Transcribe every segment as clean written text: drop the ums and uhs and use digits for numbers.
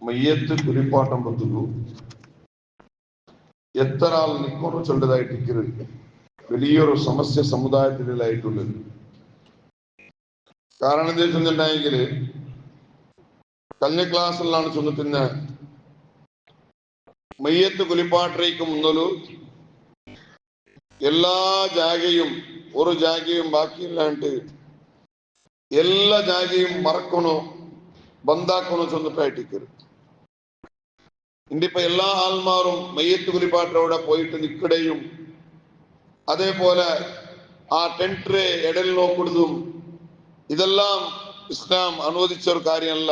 മയ്യത്ത് കുലിപ്പാട്ടം പത്തുകു എത്ര ആൾ നിൽക്കുന്നു ചൊല്ലതായിട്ട് വലിയൊരു സമസ്യ സമുദായത്തിലായിട്ടുള്ളത്. കാരണം എന്താ വെച്ചിട്ടുണ്ടെങ്കിൽ കഴിഞ്ഞ ക്ലാസ്സിലാണ് ചൊന്നിട്ടുന്ന മയ്യത്ത് കുലിപ്പാട്ടേക്ക് മുന്നോലു എല്ലാ ജാഗയും ഒരു ജാഗയും ബാക്കിയില്ലാണ്ട് എല്ലാ ജാഗയും മറക്കണോ ബന്ധാക്കണോ ചൊന്നിട്ടായിട്ടിക്കരുത്. ഇന്നിപ്പോ എല്ലാ ആൾമാരും മയ്യത്ത് കുലിപ്പാട്ടോടെ പോയിട്ട് നിൽക്കടയും അതേപോലെ ആ ടെൻട്രെ ഇടയിൽ നോക്കുന്നതും ഇതെല്ലാം ഇസ്ലാം അനുവദിച്ച ഒരു കാര്യമല്ല.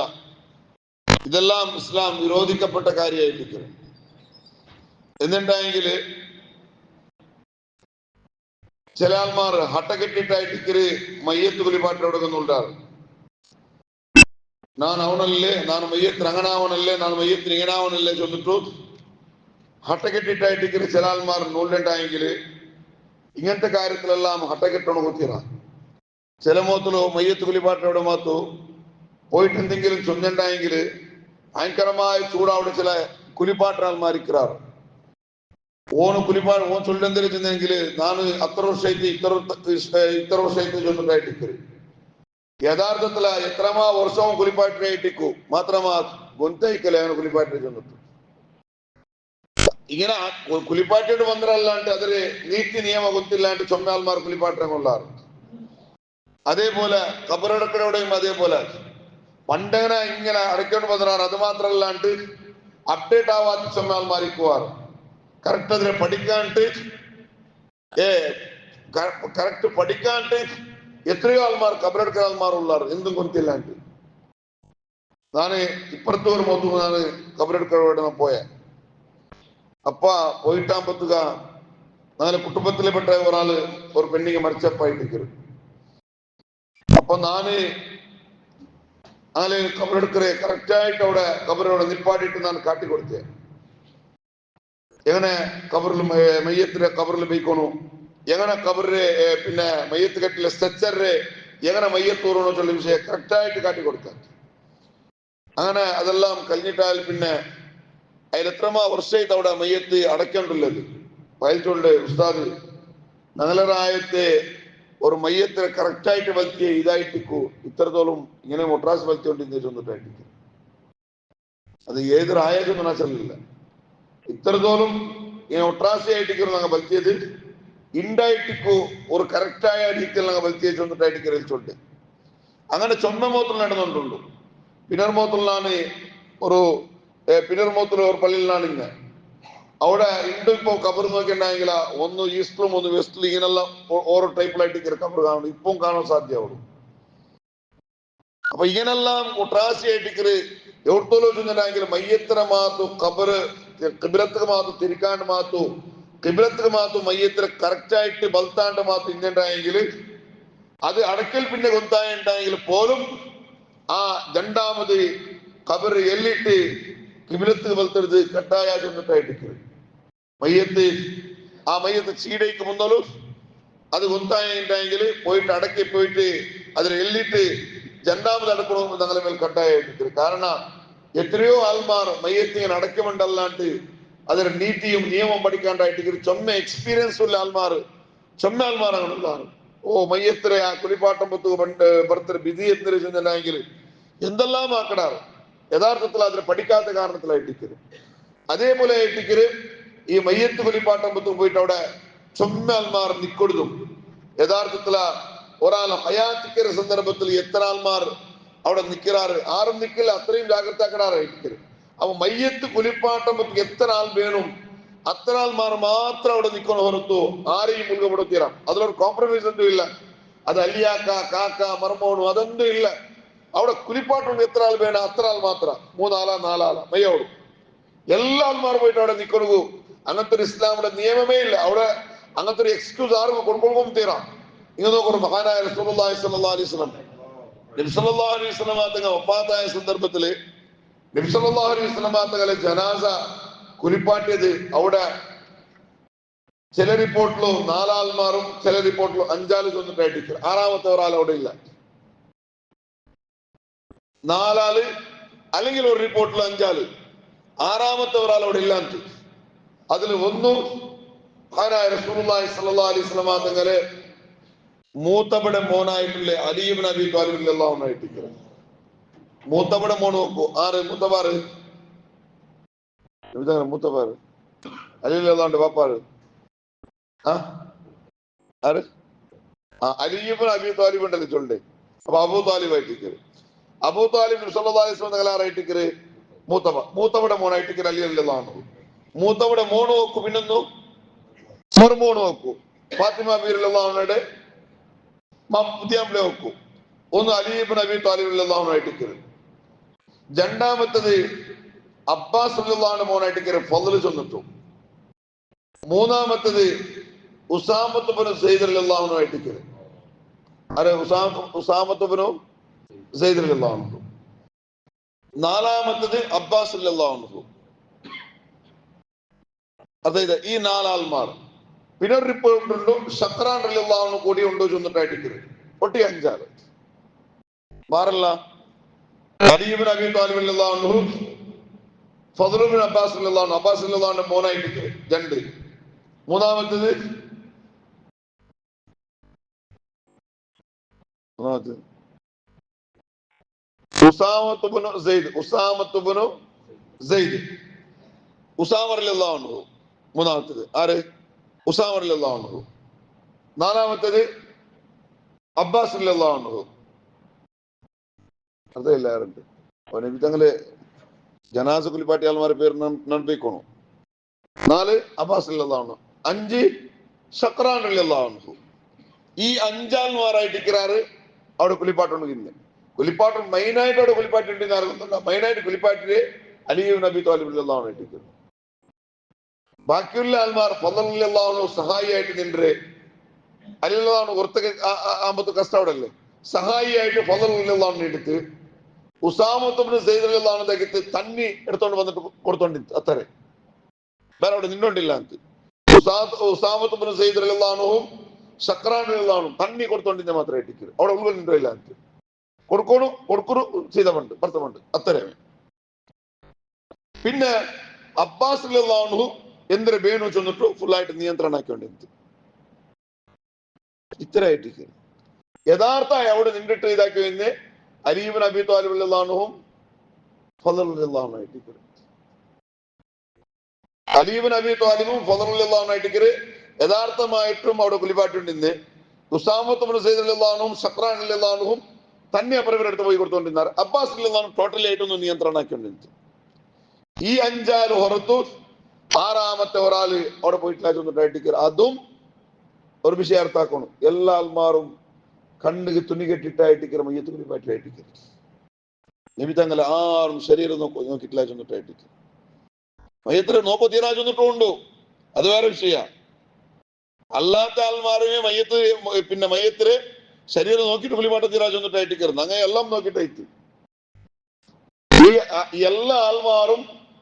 ഇതെല്ലാം ഇസ്ലാം വിരോധിക്കപ്പെട്ട കാര്യമായിട്ടിരിക്കുന്നു. എന്നുണ്ടെങ്കിൽ ചില ആൾമാർ ഹട്ടക്കെട്ടിട്ടായിട്ടിക്കര് മയ്യത്ത് കുലിപ്പാട്ടോടൊന്നുണ്ടാറ്. ನಾನು ಅವನಲ್ಲೇ ನಾನು ಮಯ್ಯತ್ರ ಅಂಗನಾವನಲ್ಲೇ ನಾನು ಮಯ್ಯತ್ರ ಇಂಗನಾವನಲ್ಲೇ ചൊല്ലിട്ടു ഹട്ടക്കെട്ടിട്ടായിട്ടിക്കര് ചില ആൾമാർ നൂലുണ്ടായെങ്കിൽ ഇങ്ങനത്തെ കാര്യത്തിലെല്ലാം ഹട്ടക്കെട്ടോണ് കുത്തിറ. ചില മോത്തിലോ മയ്യത്ത് കുലിപ്പാട്ടോടെ മാത്തു പോയിട്ട് എന്തെങ്കിലും ചൊന്നുണ്ടായെങ്കിൽ ഭയങ്കരമായ ചൂടാവിടെ ചില കുലിപ്പാട്ടാൾമാരിക്കാറ്. ഓണ് ഓൻ ചൊല്ലെന്തെങ്കിലും ചെന്നെങ്കിൽ ನಾನು അത്ര വർഷമായിട്ട് ഇത്ര വർഷമായിട്ട് ചൊന്നിട്ടായിട്ടിക്കര് യഥാർത്ഥത്തില എത്രമാ വർഷവും കുലിപ്പാട്ടിനായിട്ടിക്കു മാത്രമാ ഗൊന്തയിക്കല കുലിപ്പാട്ടിനെ ചെന്നിട്ടു. ഇങ്ങനെ കുലിപ്പാട്ടിട്ട് വന്നതല്ലാണ്ട് അതൊരു നീതി നിയമ ಗೊತ್ತಿല്ലാണ്ട് ചൊമ്മാൽമാർ കുലിപ്പാട്ടിനെ കൊള്ളാറ്. അതേപോലെ കബറടക്കടോടെയും അതേപോലെ പണ്ടങ്ങനെ ഇങ്ങനെ അടയ്ക്കൊണ്ട് വന്നതാണ്. അത് മാത്രമല്ലാണ്ട് അപ്ഡേറ്റ് ആവാത്ത ചൊമ്മാൽമാരിക്കുവാറ്. കറക്റ്റ് അതിനെ പഠിക്കാണ്ട് കറക്റ്റ് പഠിക്കാണ്ട് എത്രയോ ആൾമാർ കബറെടുക്കുന്ന ആൾമാർ ഉള്ളാറ് എന്തും കൊടുത്തില്ലാണ്ട്. ഞാന് ഇപ്പുറത്ത് ഒരു മോത്തു ഞാന് കബറെടുക്കോടെ പോയ അപ്പ പോയിട്ടാകുമ്പത്തുക നാല് കുടുംബത്തിൽപ്പെട്ട ഒരാള് ഒരു പെണ്ണിಗೆ മരിച്ചപ്പായിട്ടിരിക്കരുത്. അപ്പൊ ഞാന് കബറെടുക്കറെ കറക്റ്റായിട്ട് അവിടെ കബറോടെ നിപ്പാടിയിട്ട് ഞാൻ കാട്ടിക്കൊടുത്തേ എങ്ങനെ കബറിൽ മയ്യത്തിന്റെ കബറിൽ പോയിക്കോണു എങ്ങനെ കബറിലെ പിന്നെ മയ്യത്ത് കെട്ടിലെ സ്ട്രെച്ചറിലെ എങ്ങനെ മയ്യത്തൂറണോ ചൊല്ലിയ വിഷയം കറക്റ്റായിട്ട് കാട്ടിക്കൊടുക്കാം. അങ്ങനെ അതെല്ലാം കഴിഞ്ഞിട്ടാൽ പിന്നെ അതിലെത്രമാ വർഷമായിട്ട് അവിടെ മയ്യത്ത് അടയ്ക്കേണ്ടുള്ളത് പയൽച്ചോണ്ട് ഉസ്താദ് നഗലറായത്തെ ഒരു മയ്യത്തിനെ കറക്റ്റായിട്ട് വലിച്ച് ഇതായിട്ടിക്കൂ ഇത്രത്തോളം ഇങ്ങനെ മൊട്രാസ് വലിച്ചുകൊണ്ടിരുന്ന ചൊന്നിട്ടായിട്ടിരിക്കും. അത് ഏതൊരായതൊന്നും മനസ്സിലില്ല. ഇത്രത്തോളം ഇങ്ങനെ ഒട്രാസി ആയിട്ടിരിക്കുന്നു ഞങ്ങൾ വലിച്ചത് ഇണ്ടായിട്ടിക്കൂ ഒരു കറക്റ്റായ രീതിയിൽ ഞങ്ങൾ വലിച്ചു ചൊന്നിട്ടായിട്ട് ചൊല്ല് അങ്ങനെ ചൊന്ന മോത്തിൽ നടന്നുകൊണ്ടുള്ളൂ. പിണർമോത്തിലാണ് ഒരു പിണർമോത്തിൽ ഒരു പള്ളിയിലാണ് ഇന്ന് അവിടെ ഉണ്ട്. ഇപ്പോ കബർ നോക്കിയിട്ടുണ്ടെങ്കിൽ ഒന്ന് ഈസ്റ്റിലും ഒന്ന് വെസ്റ്റിലും ഇങ്ങനെല്ലാം ഓരോ ടൈപ്പിലായിട്ട് കബർ കാണും. ഇപ്പം കാണാൻ സാധ്യമാവുള്ളൂ. അപ്പൊ ഇങ്ങനെല്ലാം ഒട്രാസി ആയിട്ടിക്കര് എവിടത്തോലോ ചെന്നിട്ടുണ്ടെങ്കിൽ മയ്യത്തിന മാത്തു കബറ് കിബിലത്തിന് മാത്തു തിരിക്കാണ്ട് മാത്തു കിബിലത്തിന് മാത്തു മയ്യത്തിന് കറക്റ്റായിട്ട് ബൽത്താണ്ട് മാത്തു ഇങ്ങണ്ടായെങ്കിൽ അത് അടക്കൽ പിന്നെ കൊന്തായുണ്ടായെങ്കിൽ പോലും ആ രണ്ടാമത് കബറ് എല്ലിട്ട് കിബിലത്ത് ബൽത്തരുത് കട്ടായ ചെന്നിട്ടായിട്ടിക്കര് മയ്യത്ത് ആ മയ്യത്ത് ചീടയ്ക്ക് മുന്നോലും അത് കൊന്തായുണ്ടായെങ്കിൽ പോയിട്ട് അടക്കി പോയിട്ട് അതിൽ എല്ലിട്ട് രണ്ടാമത് അടക്കണമെന്ന് ഞങ്ങളെ മേൽ കട്ടായിട്ടിക്കര്. കാരണം എത്രയോ ആൾമാർ മയ്യത്തിങ്ങനെ അടക്കമുണ്ടല്ലാണ്ട് അതിന് നീതിയും നിയമം പഠിക്കാണ്ടായിട്ട് ചൊമ്മ എക്സ്പീരിയൻസ് ഉള്ള ആൾമാർ ചൊമ്മ ആൾമാരാണ്. ഓ മയ്യത്തിരെ ആ കുലിപ്പാട്ടം പത്ത് പണ്ട് ബർത്തർ ബിസി എത്തിരി ചെന്നെങ്കിൽ എന്തെല്ലാം ആക്കടാറ് യഥാർത്ഥത്തിൽ അതിന് പഠിക്കാത്ത കാരണത്തിലായിട്ടിക്കര്. അതേപോലെ ആയിട്ടിക്കര് ഈ മയ്യത്ത് കുലിപ്പാട്ടം പത്ത് പോയിട്ട് അവിടെ ചൊമ്മ ആൾമാർ നിക്കൊടുതും യഥാർത്ഥത്തില ഒരാൾ ഹയാത്തിക്കര സന്ദർഭത്തിൽ എത്ര ആൾമാർ അവിടെ നിൽക്കാറ് ആരും നിൽക്കില്ല. അത്രയും ജാഗ്രതാക്കടാറായിരിക്കരുത്. അപ്പൊ മയ്യത്ത് കുലിപ്പാട്ടം എത്ര ആൾ വേണം അത്ര ആൾമാർ മാത്രം അവിടെ നിൽക്കണ ಹೊರತು ആരെയും മുൻകപ്പെടുത്തിരാം. അതിലൊരു കോംപ്രമൈസ് ഒന്നും ഇല്ല. അത് അല്ലിയാക്ക കാക്ക മർമോണു അതൊന്നും ഇല്ല. അവിടെ കുലിപ്പാട്ടുണ്ട് എത്ര ആൾ വേണം അത്ര ആൾ മാത്രം 3 ആളാ 4 ആളാ മയ്യോടും എല്ലാ ആൾമാർ പോയിട്ട് അവിടെ നിൽക്കണു. അങ്ങനത്തെ ഒരു ഇസ്ലാമിന്റെ നിയമമേ ഇല്ല. അവിടെ അങ്ങനത്തെ ഒരു എക്സ്ക്യൂസ് ആർക്കും കൊടുക്കും തീരാം. ഇങ്ങനെ നോക്കണം മഹാനായ റസൂലുള്ളാഹി സ്വല്ലല്ലാഹു അലൈഹി വസല്ലം നബി സല്ലല്ലാഹു അലൈഹി വസല്ലം തങ്ങൾ വഫാത്തായ സന്ദർഭത്തില് നബി സല്ലല്ലാഹു അലൈഹി വസല്ലം തങ്ങളെ ജനാസ കുലിപ്പാട്ടിയത് അവിടെ ചില റിപ്പോർട്ടിലോ 4 ആൾമാരും ചില റിപ്പോർട്ടിലോ 5 ആൾ ചൊന്നിട്ടായിട്ട് 6ാമത്തെ ഒരാൾ അവിടെ ഇല്ല. 4 ആള് അല്ലെങ്കിൽ ഒരു റിപ്പോർട്ടിൽ 5 ആള്, ആറാമത്തെ ഒരാൾ അവിടെ ഇല്ലാത്ത. അതിൽ ഒന്നു മഹാനായ റസൂലുള്ളാഹി സ്വല്ലല്ലാഹു അലൈഹി വസല്ലം തങ്ങളെ മൂത്തവിടെ മോനായിട്ടുള്ള അലി ഇബ്നു അബീ ത്വാലിബ് റളിയല്ലാഹു അൻഹു ആയിട്ട്. മൂത്തവിടെ മോൻ നോക്കൂ, ആറ് മൂത്തവാറ്, മൂത്തവാറ് അലി റളിയല്ലാഹു അൻഹു പാപ്പാറ് ആര്? അലി ഇബ്നു അബീ ത്വാലിബ് ഉണ്ടല്ലോ ചൊല്ലേ. അപ്പൊ അബൂ താലിബ് ആയിട്ട്. അബൂ താലിബ് സല്ലല്ലാഹു അലൈഹി വസല്ലം തങ്ങളെ ആരായിട്ട്? മൂത്തവിടെ മോനായിട്ട് അലി റളിയല്ലാഹു അൻഹു. മൂത്തവിടെ മോണ് നോക്കൂ, പിന്നൊന്നു മറുമോണ് നോക്കൂ, ഫാത്തിമ ബീവി റളിയല്ലാഹു അൻഹയുടെ പുതിയാമ്പിളെ നോക്കൂ. ഒന്ന് അലി ഇബ്നു അബീ ത്വാലിബ് റളിയല്ലാഹു അൻഹു ആയിട്ട്. രണ്ടാമത്തത് അബ്ബാസ് റളിയല്ലാഹു അൻഹു മോനായിട്ട് ഫളൽ ചൊന്നിട്ടു. മൂന്നാമത്തത് ഉസാമത്ത് ഇബ്നു സയ്യിദ് റളിയല്ലാഹു അൻഹു ആയിട്ട്. ആരെ? ഉസാമത്ത് ഇബ്നു സയ്യിദ് റളിയല്ലാഹു അൻഹു. നാലാമത്തത് അബ്ബാസ് റളിയല്ലാഹു അൻഹു. അതായത് ഈ 4 ആൾമാർ. പിന്നെ ഒരു റിപ്പോർട്ട് ഉണ്ടോ ഷക്രാൻ റളിയല്ലാഹു അൻഹു കൂടി ഉണ്ടോ ചൊന്നിട്ടായിട്ട്. ഒട്ടി 5 ആള്. മാറല്ല. അലി ഇബ്നു അബീ ത്വാലിബ് റളിയല്ലാഹു അൻഹു, ഫദ്ൽ ഇബ്നു അബ്ബാസ് റളിയല്ലാഹു അൻഹു, അബ്ബാസ് റളിയല്ലാഹു അൻഹു മോനായിട്ട് 2. മൂന്നാമത്തത് ഉസാമത്ത് ഇബ്നു സെയ്ദ്. ഉസാമ റളിയല്ലാഹു അൻഹു മൂന്നാമത്തത്. ആര്? ഉസാമ റളിയല്ലാഹു അൻഹു. നാലാമത്തത് അബ്ബാസ് റളിയല്ലാഹു അൻഹു. അതെല്ലാരുണ്ട്. നബി തങ്ങളെ ജനാസ കുലിപ്പാട്ടി ആൾമാരെ പേര് നടപ്പിക്കണു. 4 അബ്ബാസ് റളിയല്ലാഹു അൻഹു. 5 ഷക്രാൻ റളിയല്ലാഹു അൻഹു. ഈ 5 ആൾമാരായിട്ട് അവിടെ കുലിപ്പാട്ടുണ്ട്. കുലിപ്പാട്ട് മെയിനായിട്ട് അവിടെ കുലിപ്പാട്ടുണ്ട്. മെയിനായിട്ട് കുലിപ്പാട്ടില് അലി ഇബ്നു അബീ ത്വാലിബ് റളിയല്ലാഹു അൻഹു ആയിട്ട്. ബാക്കിയുള്ള ആൾമാർ ഫളൽ റളിയല്ലാഹു അൻഹു സഹായിയായിട്ട് നിன்று അലി റളിയല്ലാഹു അൻഹു പുറത്തേക്ക് ആകുമ്പത്ത് കഷ്ടപ്പെടല്ലേ, സഹായിയായിട്ട് ഫളൽ റളിയല്ലാഹു അൻഹു എടുത്ത് ഉസാമത്ത് ഇബ്നു സയ്യിദ് റളിയല്ലാഹു അൻഹു തകത്ത് തന്നി എടുത്തോണ്ട് വന്നിട്ട് കൊടുത്തോണ്ടി അത്രേ. വേറെ അവിടെ നിന്നോണ്ടില്ല. ഉസാമത്ത് ഇബ്നു സയ്യിദ് റളിയല്ലാഹു അൻഹും ഷക്രാൻ റളിയല്ലാഹു അൻഹു തന്നി കൊടുത്തോണ്ടിന്റെ മാത്രമായിട്ട് അവിടെ ഉള്ളിൽ നിന്നില്ല. കൊടുക്കണു ചെയ്തമുണ്ട്, ഭർത്തമുണ്ട് അത്രേ. പിന്നെ അബ്ബാസ് റളിയല്ലാഹു അൻഹു എന്തൊരു വേണു ചെന്നിട്ടു ഫുള്ളായിട്ട് നിയന്ത്രണം ആക്കിക്കൊണ്ടിരുന്നു. ഇത്രയായിട്ട് യഥാർത്ഥമായി അവിടെ നിന്നിട്ട് ഇതാക്കി കഴിഞ്ഞ് അലി ഇബ്നു അബീ ത്വാലിബ് റളിയല്ലാഹു അൻഹും ഫളൽ റളിയല്ലാഹു അൻഹു ആയിട്ട്. അലി ഇബ്നു അബീ ത്വാലിബും ഫളൽ റളിയല്ലാഹു അൻഹു ആയിട്ട് യഥാർത്ഥമായിട്ടും അവിടെ കുലിപ്പാട്ടുണ്ട്. ഉസാമത്ത് ഇബ്നു സയ്യിദ് റളിയല്ലാഹു അൻഹും ഷക്രാൻ റളിയല്ലാഹു അൻഹും തന്നെ അപ്പുറവരെടുത്ത് പോയി കൊടുത്തോണ്ടിരുന്നാർ. അബ്ബാസ് റളിയല്ലാഹു അൻഹു ടോട്ടലി ആയിട്ടൊന്ന് നിയന്ത്രണം ആക്കിക്കൊണ്ടിരുന്നു. ഈ 5 ആള് പുറത്തു. ആറാമത്തെ ഒരാള് അവിടെ പോയിട്ടില്ല. അതും ഒരു വിഷയം അർത്ഥാക്കണം. എല്ലാ ആൾമാരും കണ്ണുക്ക് തുണി കെട്ടിട്ടായിട്ട് മയ്യത്ത് കുലിപ്പാട്ടിലായിട്ട്. നബി തങ്ങളെ ആരും ശരീരം നോക്കിയിട്ടില്ല ചെന്നിട്ടായിട്ട്. മയ്യത്തിന് നോക്കോ തീരാ ചെന്നിട്ടുണ്ടോ, അത് വേറെ വിഷയ. അല്ലാത്ത ആൾമാരുമേ മയ്യത്തിന് ശരീരം നോക്കിയിട്ട് കുലിപ്പാട്ട തീരാ ചെന്നിട്ടായിട്ട് കയറുന്നു. അങ്ങനെ എല്ലാം നോക്കിയിട്ടായിട്ട് ഈ എല്ലാ ആൾമാരും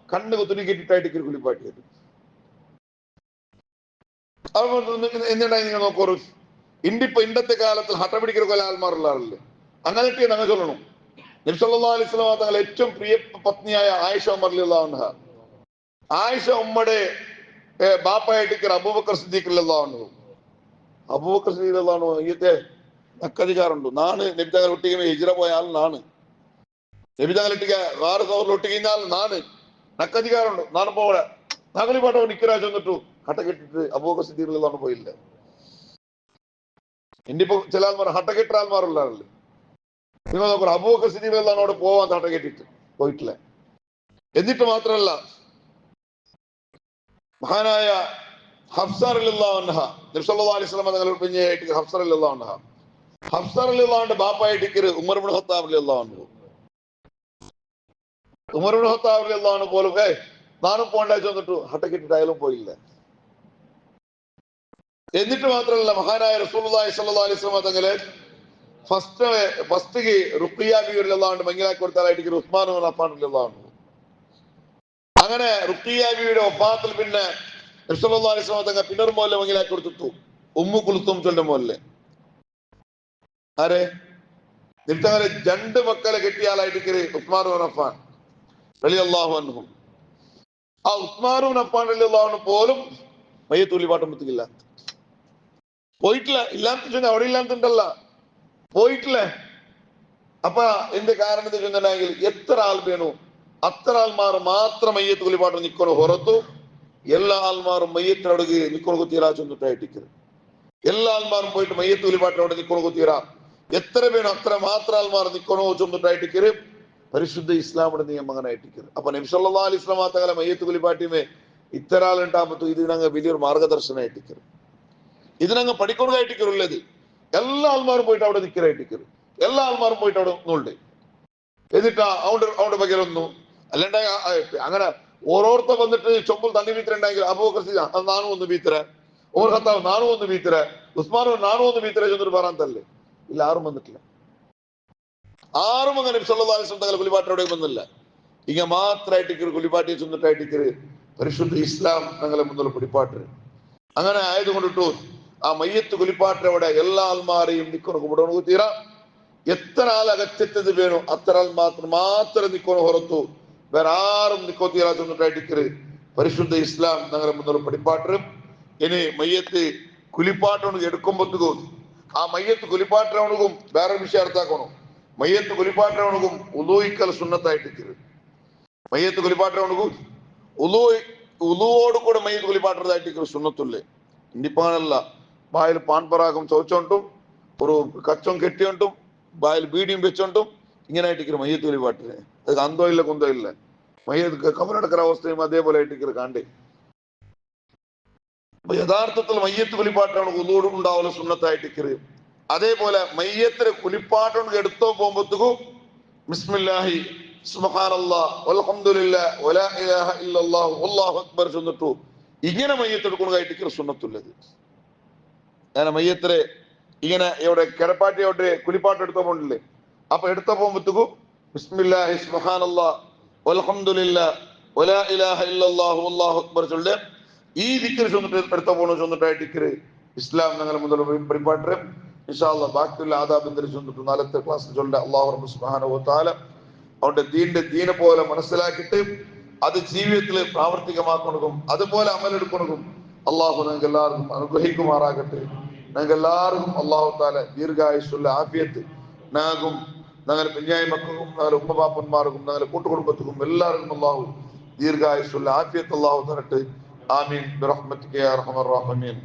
കണ്ണുക്ക് തുണി കെട്ടിട്ടായിട്ട് കുലിപ്പാട്ടിയത്. എന്തുണ്ടായി നിങ്ങൾ നോക്കൂ. ഇന്നത്തെ കാലത്ത് ഹട്ട പിടിക്കുന്ന കൊല ആൾമാരുള്ളാറില്ലേ, അങ്ങനെയൊക്കെ ഞങ്ങൾ ചൊല്ലണം. നബി സല്ലല്ലാഹു അലൈഹി വസല്ലം തങ്ങൾ ഏറ്റവും പ്രിയ പത്നിയായ ആയിഷ റളിയല്ലാഹു അൻഹ, ആയിഷ ഉമ്മയുടെ ബാപ്പായിട്ട് അബൂബക്കർ സിദ്ദീഖ് റളിയല്ലാഹു അൻഹു. അബൂബക്കർ സിദ്ദീഖ് റളിയല്ലാഹു അൻഹു ഇങ്ങനത്തെ നക്കധികാറുണ്ട്. നാണ് നബി തങ്ങൾ ഒട്ടിക്കുമ്പോൾ ഹിജ്റ പോയ ആൾ നാണ്. നബി തങ്ങൾ ഒട്ടിക്ക വേറെ സൗറിൽ ഒട്ടിക്കഴിഞ്ഞാൽ നാണ് നക്കധികാറുണ്ട്. നാണ് പോലെ നകലി പാട്ടോ നിക്കരാ ചെന്നിട്ടു ഹട്ട കെട്ടിട്ട് അബൂബക്കർ സിദ്ദീഖ് റളിയല്ലാഹു അൻഹു പോയില്ല. ഇന്നിപ്പോ ചില ആൾമാർ ഹട്ട കെട്ട ആൾമാരുള്ളാറില്ലേ, നിങ്ങൾ നോക്കണം. അബൂബക്കർ സിദ്ദീഖ് റളിയല്ലാഹു അൻഹു അവിടെ പോവാൻ ഹട്ട കെട്ടിട്ട് പോയിട്ടില്ല. എന്നിട്ട് മാത്രമല്ല, മഹാനായ ഹഫ്സ റളിയല്ലാഹു അൻഹ, നബി സല്ലല്ലാഹു അലൈഹി വസല്ലം തങ്ങളുടെ കുഞ്ഞായിട്ട് ഹഫ്സ റളിയല്ലാഹു അൻഹ, ഹഫ്സ റളിയല്ലാഹു അൻഹു ബാപ്പായിട്ട് ഉമർ ഇബ്നു ഖത്താബ് റളിയല്ലാഹു അൻഹു. ഉമർ ഇബ്നു ഖത്താബ് റളിയല്ലാഹു അൻഹു പോലും നാനും പോണ്ട ചെന്നിട്ടു ഹട്ട കെട്ടിട്ടായാലും പോയില്ല. എന്നിട്ട് മാത്രമല്ല, മഹാനായ റസൂലുള്ളാഹി സ്വല്ലല്ലാഹു അലൈഹി വസല്ലം തങ്ങളെ ഫസ്റ്റ് റുഖിയ ബിവി റളിയല്ലാഹു അൻഹു മംഗലാക്കി കൊടുത്താലായിട്ട് ഉസ്മാൻ ഇബ്നു അഫ്ഫാൻ റളിയല്ലാഹു അൻഹു. അങ്ങനെ റുഖിയ ബിവിയുടെ വഫാത്തിൽ പിന്നെ നബി സല്ലല്ലാഹു അലൈഹി വസല്ലം തങ്ങൾ പിന്നൊരു മോലെ മംഗലാക്കി കൊടുത്തു, ഉമ്മു കുൽസും ചൊല്ലുന്ന മോലെ. ആരെ? നബി തങ്ങളെ 2 മക്കളെ കെട്ടിയ ആളായിട്ട് ഉസ്മാൻ ഇബ്നു അഫ്ഫാൻ. റളിയല്ലാഹു അൻഹു. ആ ഉസ്മാൻ ഇബ്നു അഫ്ഫാൻ റളിയല്ലാഹു അൻഹു പോലും മയ്യത്ത് കുളിപ്പാട്ടുമ്പത്തിക്കില്ല, പോയിട്ടില്ല. ഇല്ലാത്ത അവിടെ ഇല്ലാത്തണ്ടല്ല, പോയിട്ടില്ല. അപ്പൊ എന്ത് കാരണം ചോദിച്ചിട്ടുണ്ടെങ്കിൽ എത്ര ആൾ വേണു അത്ര ആൾമാർ മാത്രം മയ്യത്ത് കുളിപ്പാട്ട് നിൽക്കണു. ಹೊರತು എല്ലാ ആൾമാരും മയ്യത്തിനോട് നിൽക്കണു തീരാ ചൊന്നിട്ടായിട്ടിക്കരുത്. എല്ലാ ആൾമാരും പോയിട്ട് മയ്യത്ത് കുളിപ്പാട്ടിനോട് നിൽക്കണു തീരാ എത്ര വേണോ അത്ര മാത്രം ആൾമാർ നിൽക്കണോ ചൊന്നിട്ടായിട്ടിക്കരുത്. പരിശുദ്ധ ഇസ്ലാമിന്റെ നിയമം അങ്ങനെ ആയിട്ടിക്കരുത്. അപ്പൊ നബി സല്ലല്ലാഹു അലൈഹി വസല്ലം തആല മയ്യത്ത് കുളിപ്പാട്ടിമേ ഇത്ര ആളുണ്ടാകുമ്പോൾ ഇതിനങ്ങ് വലിയൊരു മാർഗദർശനമായിട്ടിക്കരുത്. ഇതിനങ്ങ് പഠിക്കുന്നതായിട്ടിക്കരുള്ളത്. എല്ലാ ആൾമാരും പോയിട്ട് അവിടെ നിൽക്കലായിട്ടിക്കരുത്. എല്ലാ ആൾമാരും പോയിട്ട് അവിടെ നോണ്ട് എന്നിട്ടാ അവിടെ പകരൊന്നു അല്ലാണ്ട് അങ്ങനെ ഓരോരുത്തർ വന്നിട്ട് ചൊമ്പിൽ തണ്ണി വീത്തിരണ്ടെങ്കിൽ അബൂബക്കർ സിദ്ദീഖ് നാനും ഒന്ന് വീത്തിര, ഉമർ ഖത്താബ് നാനും ഒന്ന് വീത്തിര, ഉസ്മാൻ നാനും ഒന്ന് വീത്തിര ചെന്നിട്ട് പറയാൻ തല്ലേ. ഇല്ല, ആരും വന്നിട്ടില്ല. ആരും അങ്ങനെ നബി സല്ലല്ലാഹു അലൈഹി വസല്ലം തങ്ങൾ കുളിപ്പാട്ടിനോടെ വന്നില്ല. ഇങ്ങനെ മാത്രമായിട്ടിക്കരു കുളിപ്പാട്ടി ചെന്നിട്ടായിട്ടിക്കര് പരിശുദ്ധ ഇസ്ലാം ഞങ്ങളെ മുന്നിൽ കുളിപ്പാട്ട്. അങ്ങനെ ആയതുകൊണ്ടിട്ടു ആ മയ്യത്ത് കുളിപ്പാട്ടിനവിടെ എല്ലാ ആൾമാരെയും നിൽക്കണ കൂടെ തീരാ എത്ര ആൾ അകറ്റത് വേണോ അത്ര ആൾ മാത്രം നിൽക്കണോ. ಹೊರತು വേറെ ആരും നിൽക്കോ തീരാ ചെന്നിട്ടായിട്ടിക്കര് പരിശുദ്ധ ഇസ്ലാം ഞങ്ങളെ മുന്നിൽ പഠിപ്പാട്ട്. ഇനി മയ്യത്ത് കുലിപ്പാട്ടോണ് എടുക്കുമ്പോഴത്തേക്കും ആ മയ്യത്ത് കുലിപ്പാട്ടിനോണും വേറെ വിഷയം അർത്ഥാക്കണം. മയ്യത്ത് കുലിപ്പാട്ടിനോണും ഉലൂയിക്കൽ സുന്നത്തായിട്ടിക്കര്. മയ്യത്ത് കുലിപ്പാട്ടിനോണും ഉലുവോട് കൂടെ മയ്യത്ത് കുലിപ്പാട്ടതായിട്ടിക്കര് സുന്നത്തുല്ലേ. ഇന്നിപ്പാണല്ല ബായിൽ പാൻപറാകം ചോദിച്ചോണ്ടും ഒരു കച്ചം കെട്ടിയോണ്ടും ബായിൽ ബീഡിയും വെച്ചോണ്ടും ഇങ്ങനെ ആയിട്ടിക്കര് മയ്യത്ത് കുലിപ്പാട്ടിന്. അത് അന്തോ ഇല്ല കുന്തോ ഇല്ല. മയ്യത്ത് കബറടക്കുന്ന അവസ്ഥയും അതേപോലെ ആയിട്ടിക്കര് കാണ്ടേ. അപ്പൊ യഥാർത്ഥത്തിൽ മയ്യത്ത് കുലിപ്പാട്ടാണ് ഉലൂട് ഉണ്ടാവുന്ന സുന്നത്തായിട്ടിക്കര്. അതേപോലെ മയ്യത്തിന് കുലിപ്പാട്ടോണ്ട് എടുത്തോ പോകുമ്പോഴത്തേക്കും ബിസ്മില്ലാഹി സുബ്ഹാനല്ലാഹ് വൽഹംദുലില്ലാഹ് വലാ ഇലാഹ ഇല്ലല്ലാഹു വല്ലാഹു അക്ബർ ചൊന്നിട്ടു ഇങ്ങനെ മയ്യത്തെടുക്കുന്നതായിട്ടിക്കര് സുന്നത്തുള്ളത്. അങ്ങനെ മയ്യത്തില് ഇങ്ങനെ ഇവിടെ കിടപ്പാട്ടി അവിടെ കുലിപ്പാട്ട് എടുത്തോ പോണ്ടില്ലേ. അപ്പൊ എടുത്തോ പോകുമ്പോഴത്തേക്കും ബിസ്മില്ലാഹി സുബ്ഹാനല്ലാഹ് വൽഹംദുലില്ലാഹ് വലാ ഇലാഹ ഇല്ലല്ലാഹു വല്ലാഹു അക്ബർ ചൊല്ല് ഈ ദിക്ർ ചൊന്നിട്ട് എടുത്തോ പോണോ ചൊന്നിട്ടായിട്ടിക്കര് ഇസ്ലാം ഞങ്ങളെ മുതൽ പരിപാട്ട്. ഇൻഷാ അല്ലാഹ് ബാക്കിയുള്ള ആദാബിന്ദർ ചൊന്നിട്ട് നാലത്തെ ക്ലാസ് ചൊല്ല അല്ലാഹു റബ്ബ് സുബ്ഹാനഹു വ തആല അവന്റെ ദീനെ പോലെ മനസ്സിലാക്കിയിട്ട് അത് ജീവിതത്തിൽ പ്രാവർത്തികമാക്കണം. അതുപോലെ അമലെടുക്കണം. അള്ളാഹു ഞങ്ങൾക്ക് എല്ലാവർക്കും അനുഗ്രഹിക്കുമാറാകട്ടെ. ഞങ്ങൾക്ക് എല്ലാവർക്കും അള്ളാഹു താല ദീർഘായുസ്സുള്ള ആഫിയത്ത് ഞങ്ങൾക്കും ഞങ്ങളുടെ പിഞ്ഞായി മക്കൾക്കും ഞങ്ങളുടെ ഉമ്മപാപ്പന്മാർക്കും ഞങ്ങളുടെ കൂട്ടുകുടുംബത്തിനും എല്ലാവർക്കും അള്ളാഹു ദീർഘായുസ്സുള്ള ആഫിയത്ത് അള്ളാഹു തരട്ടെ. ആമീൻ ബിറഹ്മതിക യാ അർഹമർ റഹീമീൻ.